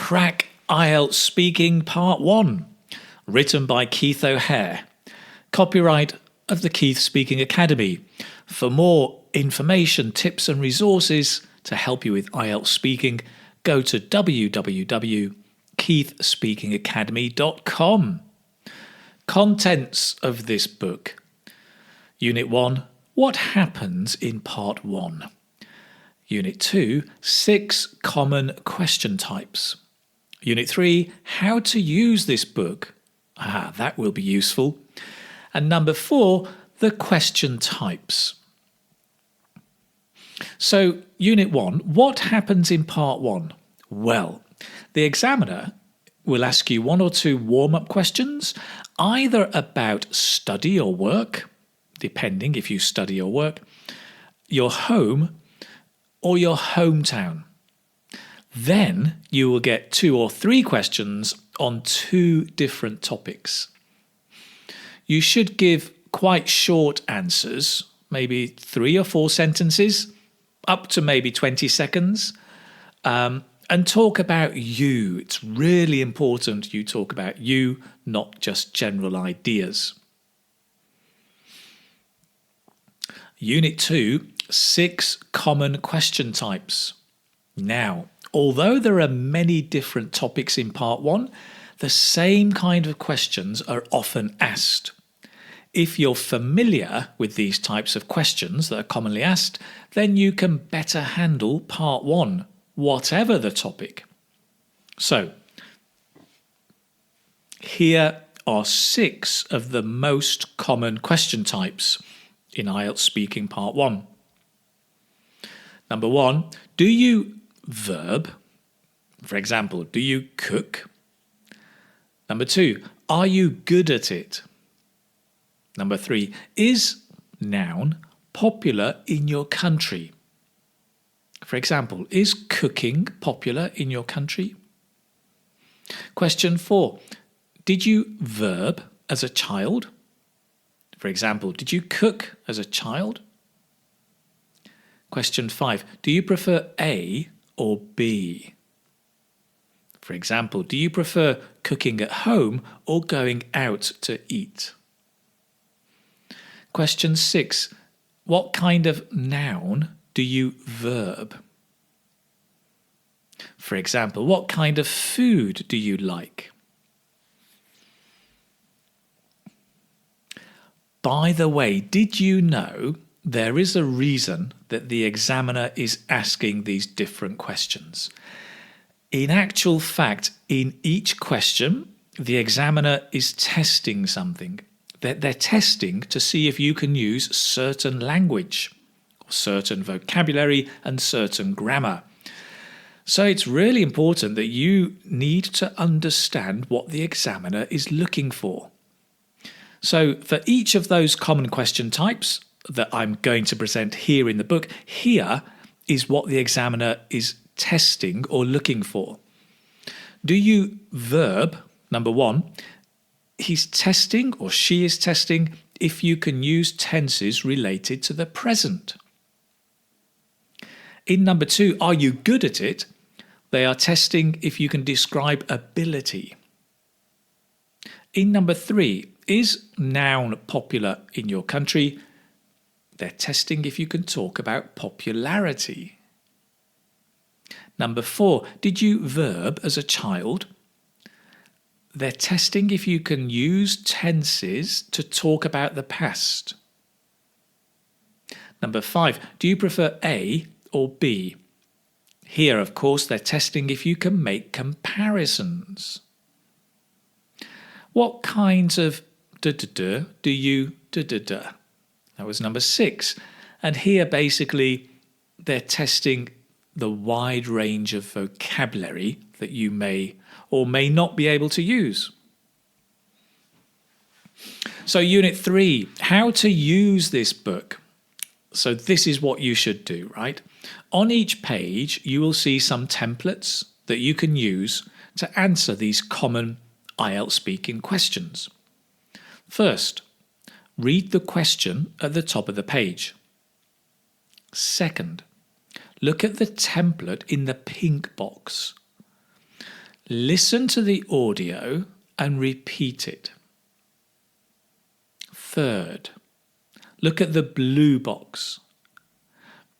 Crack Ielts Speaking Part 1, written by Keith O'Hare. Copyright of the Keith Speaking Academy. For more information, tips and resources to help you with Ielts speaking, go to www.keithspeakingacademy.com. Contents of this book. Unit 1, what happens in Part 1? Unit 2, 6 common question types. Unit 3, how to use this book. That will be useful. And number 4, the question types. So, Unit 1, what happens in Part 1? Well, the examiner will ask you 1 or 2 warm-up questions, either about study or work, depending if you study or work, your home, or your hometown. Then you will get 2 or 3 questions on 2 different topics. You should give quite short answers, maybe 3 or 4 sentences, up to maybe 20 seconds, and talk about you. It's really important you talk about you, not just general ideas. Unit 2, 6 common question types. Now, although there are many different topics in Part 1, the same kind of questions are often asked. If you're familiar with these types of questions that are commonly asked, then you can better handle Part 1, whatever the topic. So, here are 6 of the most common question types in Ielts Speaking Part 1. Number 1, do you verb? For example, do you cook? Number 2, are you good at it? Number 3, is noun popular in your country? For example, is cooking popular in your country? Question 4, did you verb as a child? For example, did you cook as a child? Question 5, do you prefer A or B? For example, do you prefer cooking at home or going out to eat? Question 6, what kind of noun do you verb? For example, what kind of food do you like? By the way, did you know there is a reason that the examiner is asking these different questions? In actual fact, in each question, the examiner is testing something. They're testing to see if you can use certain language, certain vocabulary, and certain grammar. So it's really important that you need to understand what the examiner is looking for. So for each of those common question types that I'm going to present here in the book, here is what the examiner is testing or looking for. Do you verb? Number 1, he's testing or she is testing if you can use tenses related to the present. In number 2, are you good at it? They are testing if you can describe ability. In number 3, is noun popular in your country? They're testing if you can talk about popularity. Number 4, did you verb as a child? They're testing if you can use tenses to talk about the past. Number 5, do you prefer A or B? Here, of course, they're testing if you can make comparisons. What kinds of do you That was number 6. And here, basically, they're testing the wide range of vocabulary that you may or may not be able to use. So Unit 3, how to use this book. So this is what you should do, right? On each page, you will see some templates that you can use to answer these common Ielts speaking questions. First, read the question at the top of the page. Second, look at the template in the pink box. Listen to the audio and repeat it. Third, look at the blue box.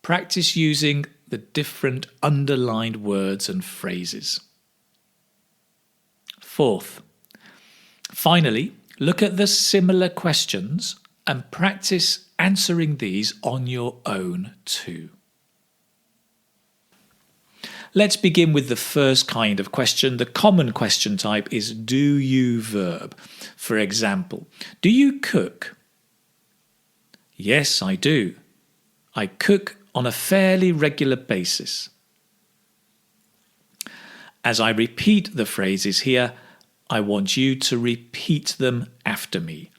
Practice using the different underlined words and phrases. Fourth, finally, look at the similar questions and practice answering these on your own too. Let's begin with the first kind of question. The common question type is do you verb. For example, do you cook? Yes, I do. I cook on a fairly regular basis. As I repeat the phrases here, I want you to repeat them after me.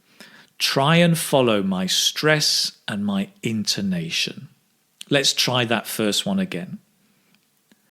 Try and follow my stress and my intonation. Let's try that first one again.